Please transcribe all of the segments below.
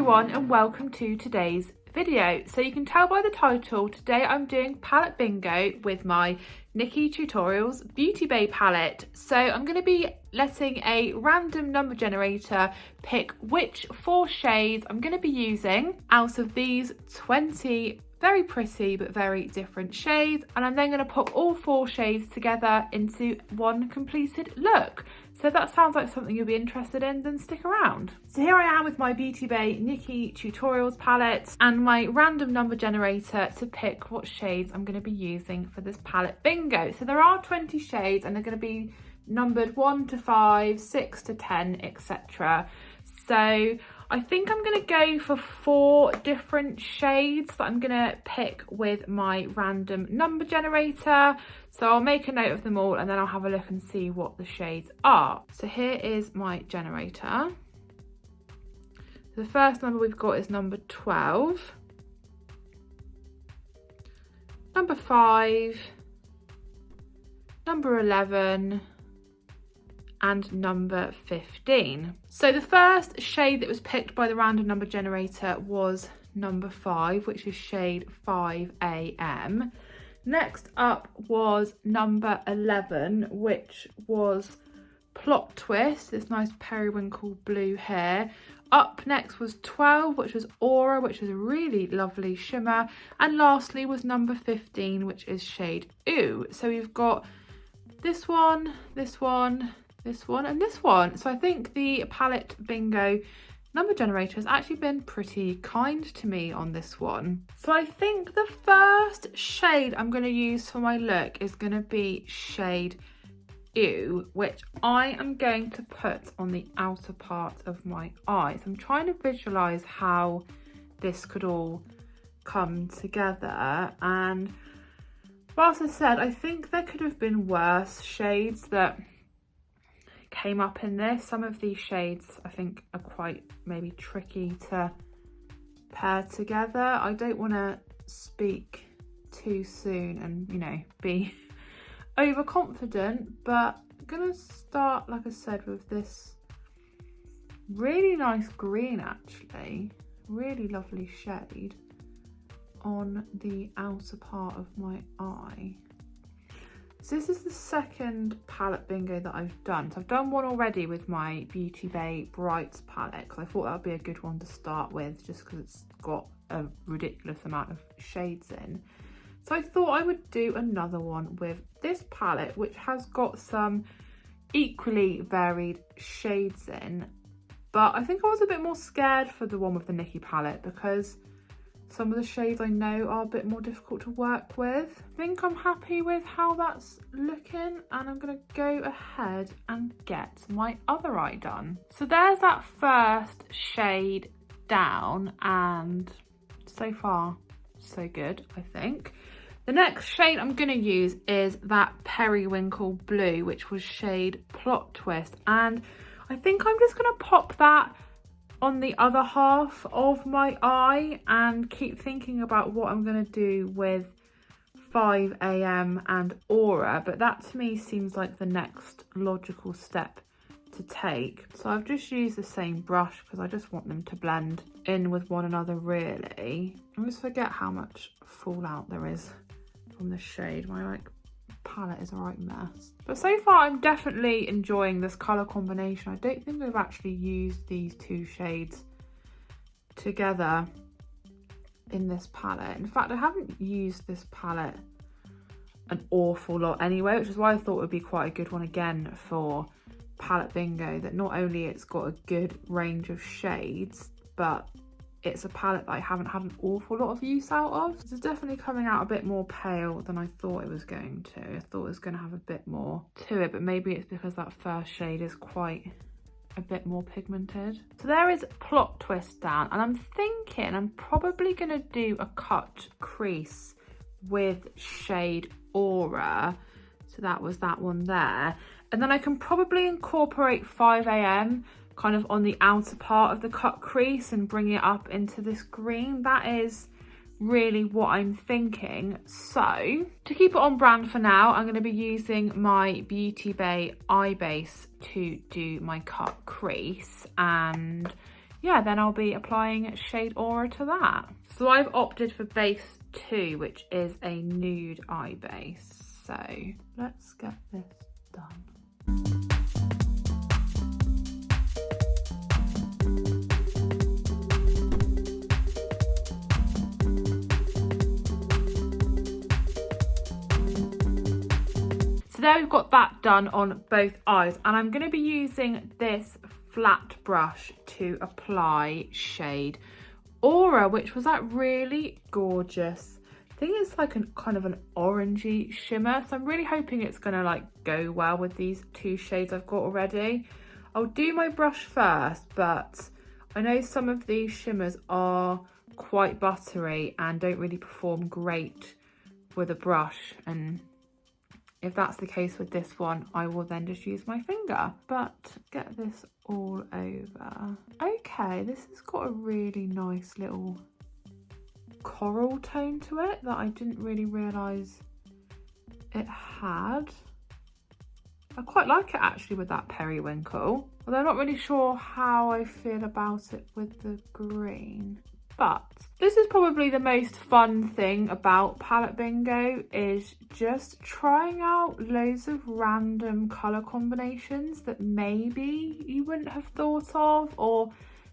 everyone and welcome to today's video. So you can tell by the title, today I'm doing palette bingo with my Nikkie Tutorials Beauty Bay palette. So I'm going to be letting a random number generator pick which 4 shades I'm going to be using out of these 20 very pretty but very different shades, and I'm then going to put all 4 shades together into one completed look. So if that sounds like something you'll be interested in, then stick around. So here I am with my Beauty Bay Nikkie Tutorials palette and my random number generator to pick what shades I'm going to be using for this palette bingo. So there are 20 shades and they're going to be numbered 1 to 5, 6 to 10, etc. So I think I'm going to go for 4 different shades that I'm going to pick with my random number generator. So I'll make a note of them all and then I'll have a look and see what the shades are. So here is my generator. The first number we've got is number 12, number 5, number 11, and number 15. So the first shade that was picked by the random number generator was number 5, which is shade 5am. Next up was number 11, which was Plot Twist, this nice periwinkle blue hair. Up next was 12, which was Aura, which is a really lovely shimmer. And lastly was number 15, which is shade Ooh. So we've got this one, this one, this one and this one. So I think the palette bingo number generator has actually been pretty kind to me on this one. So I think the first shade I'm going to use for my look is going to be shade Ew, which I am going to put on the outer part of my eyes. I'm trying to visualize how this could all come together, and whilst I said I think there could have been worse shades that came up in this, some of these shades I think are quite maybe tricky to pair together. I don't want to speak too soon and, you know, be overconfident, but I'm gonna start, like I said, with this really nice green, actually really lovely shade on the outer part of my eye. So this is the second palette bingo that I've done. So I've done one already with my Beauty Bay Brights palette because I thought that would be a good one to start with, just because it's got a ridiculous amount of shades in. So I thought I would do another one with this palette, which has got some equally varied shades in. But I think I was a bit more scared for the one with the Nikkie palette because some of the shades I know are a bit more difficult to work with. I think I'm happy with how that's looking, and I'm going to go ahead and get my other eye done. So there's that first shade down, and so far so good, I think. The next shade I'm going to use is that periwinkle blue, which was shade Plot Twist, and I think I'm just going to pop that on the other half of my eye and keep thinking about what I'm going to do with 5am and Aura, but that to me seems like the next logical step to take. So I've just used the same brush because I just want them to blend in with one another, really. I always forget how much fallout there is from the shade. My palette is a right mess. But so far I'm definitely enjoying this colour combination. I don't think I've actually used these 2 shades together in this palette. In fact, I haven't used this palette an awful lot anyway, which is why I thought it would be quite a good one again for palette bingo, that not only it's got a good range of shades, but it's a palette that I haven't had an awful lot of use out of. So it's definitely coming out a bit more pale than I thought it was going to. I thought it was going to have a bit more to it, but maybe it's because that first shade is quite a bit more pigmented. So there is Plot Twist down, and I'm thinking I'm probably going to do a cut crease with shade Aura. So that was that one there. And then I can probably incorporate 5am kind of on the outer part of the cut crease and bring it up into this green. That is really what I'm thinking. So to keep it on brand for now, I'm going to be using my Beauty Bay eye base to do my cut crease, and yeah, then I'll be applying Shade Aura to that. So I've opted for base 2, which is a nude eye base. So let's get this done. So there we've got that done on both eyes, and I'm going to be using this flat brush to apply Shade Aura, which was that really gorgeous. I think it's like a kind of an orangey shimmer, so I'm really hoping it's going to like go well with these two shades I've got already. I'll do my brush first, but I know some of these shimmers are quite buttery and don't really perform great with a brush, and if that's the case with this one, I will then just use my finger. But get this all over. Okay, this has got a really nice little coral tone to it that I didn't really realise it had. I quite like it actually with that periwinkle, although I'm not really sure how I feel about it with the green. But this is probably the most fun thing about palette bingo, is just trying out loads of random colour combinations that maybe you wouldn't have thought of, or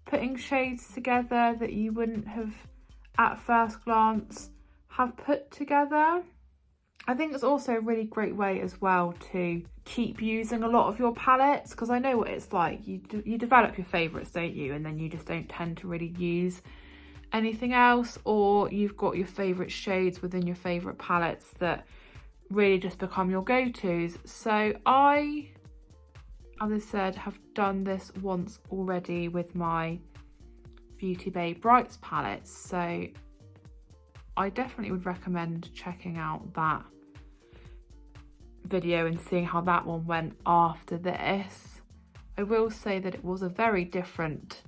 putting shades together that you wouldn't have at first glance have put together. I think it's also a really great way as well to keep using a lot of your palettes, because I know what it's like. You develop your favourites, don't you? And then you just don't tend to really use anything else, or you've got your favourite shades within your favourite palettes that really just become your go-tos. So I, as I said, have done this once already with my Beauty Bay Brights palettes, so I definitely would recommend checking out that video and seeing how that one went after this. I will say that it was a very different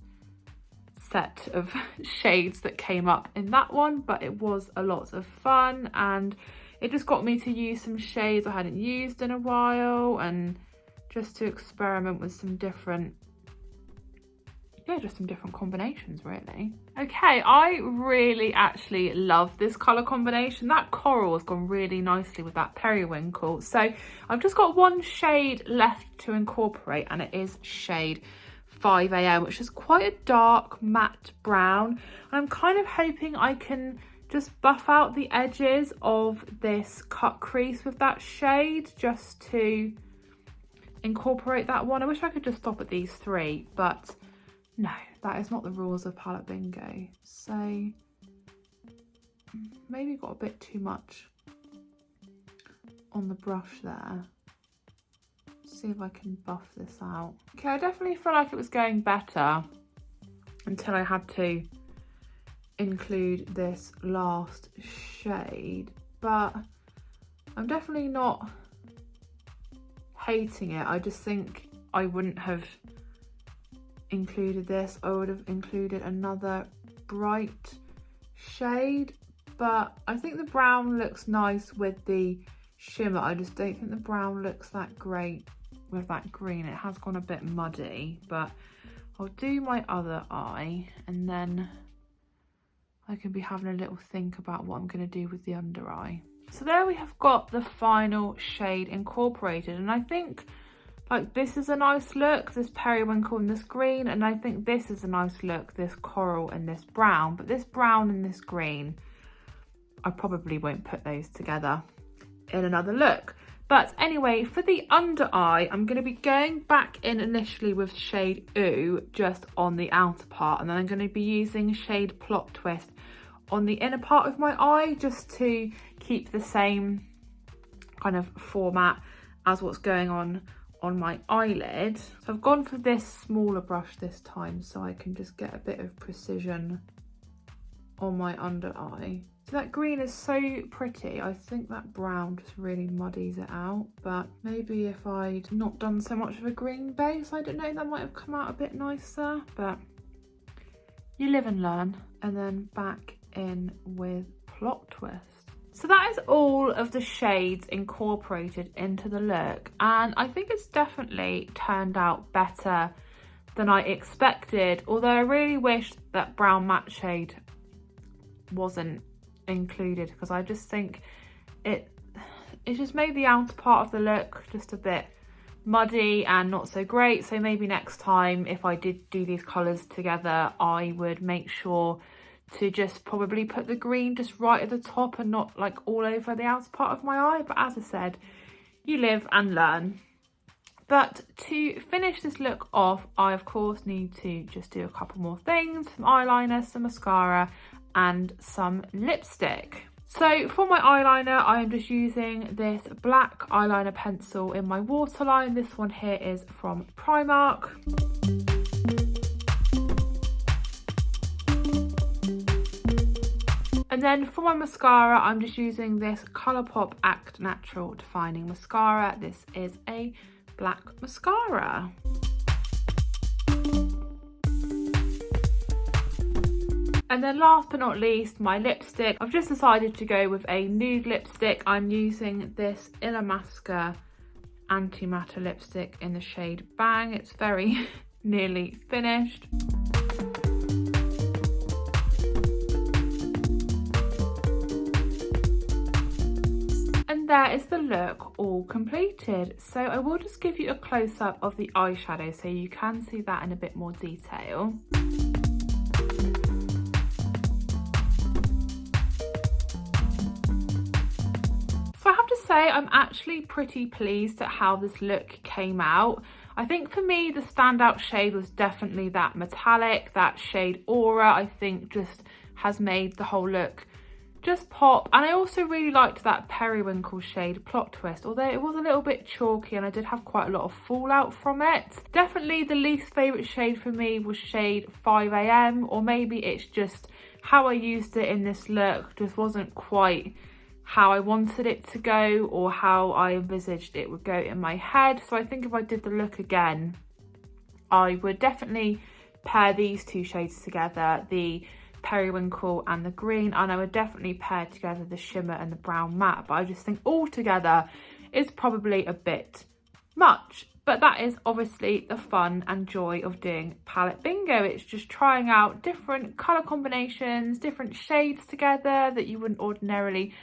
set of shades that came up in that one, but it was a lot of fun, and it just got me to use some shades I hadn't used in a while, and just to experiment with some different, just some different combinations really. Okay, I really actually love this colour combination. That coral has gone really nicely with that periwinkle. So I've just got one shade left to incorporate, and it is shade 5 AM, which is quite a dark matte brown, and I'm kind of hoping I can just buff out the edges of this cut crease with that shade just to incorporate that one. I wish I could just stop at these three, but no, that is not the rules of palette bingo. So maybe got a bit too much on the brush there. See if I can buff this out. Okay, I definitely feel like it was going better until I had to include this last shade, but I'm definitely not hating it. I just think I wouldn't have included this. I would have included another bright shade, but I think the brown looks nice with the shimmer. I just don't think the brown looks that great with that green. It has gone a bit muddy, but I'll do my other eye and then I can be having a little think about what I'm going to do with the under eye. So there we have got the final shade incorporated, and I think like this is a nice look, this periwinkle and this green, and I think this is a nice look, this coral and this brown, but this brown and this green, I probably won't put those together in another look. But anyway, for the under eye, I'm going to be going back in initially with shade Ooh, just on the outer part, and then I'm going to be using shade Plot Twist on the inner part of my eye, just to keep the same kind of format as what's going on my eyelid. So I've gone for this smaller brush this time, so I can just get a bit of precision on my under eye. So that green is so pretty. I think that brown just really muddies it out, but maybe if I'd not done so much of a green base, I don't know, that might have come out a bit nicer, but you live and learn. And then back in with Plot Twist. So that is all of the shades incorporated into the look, and I think it's definitely turned out better than I expected, although I really wished that brown matte shade wasn't included, because I just think it just made the outer part of the look just a bit muddy and not so great. So maybe next time if I did do these colours together, I would make sure to just probably put the green just right at the top and not like all over the outer part of my eye. But as I said, you live and learn. But to finish this look off, I of course need to just do a couple more things: some eyeliner, some mascara and some lipstick. So for my eyeliner, I am just using this black eyeliner pencil in my waterline. This one here is from Primark. And then for my mascara, I'm just using this Colourpop Act Natural Defining Mascara. This is a black mascara. And then last but not least, my lipstick. I've just decided to go with a nude lipstick. I'm using this Illamasqua Antimatter lipstick in the shade Bang. It's very nearly finished. And there is the look all completed. So I will just give you a close-up of the eyeshadow so you can see that in a bit more detail. So I have to say I'm actually pretty pleased at how this look came out. I think for me the standout shade was definitely that metallic, that shade Aura. I think just has made the whole look just pop. And I also really liked that periwinkle shade Plot Twist, although it was a little bit chalky and I did have quite a lot of fallout from it. Definitely the least favourite shade for me was shade 5 AM, or maybe it's just how I used it in this look just wasn't quite how I wanted it to go or how I envisaged it would go in my head. So I think if I did the look again, I would definitely pair these two shades together, the periwinkle and the green, and I would definitely pair together the shimmer and the brown matte. But I just think all together is probably a bit much. But that is obviously the fun and joy of doing palette bingo. It's just trying out different colour combinations, different shades together that you wouldn't ordinarily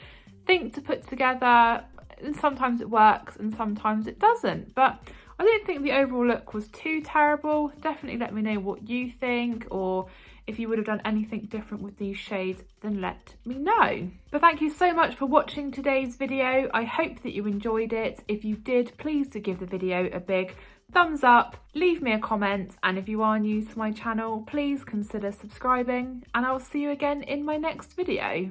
think to put together, and sometimes it works and sometimes it doesn't. But I don't think the overall look was too terrible. Definitely let me know what you think, or if you would have done anything different with these shades, then let me know. But thank you so much for watching today's video. I hope that you enjoyed it. If you did, please do give the video a big thumbs up, leave me a comment, and if you are new to my channel, please consider subscribing, and I will see you again in my next video.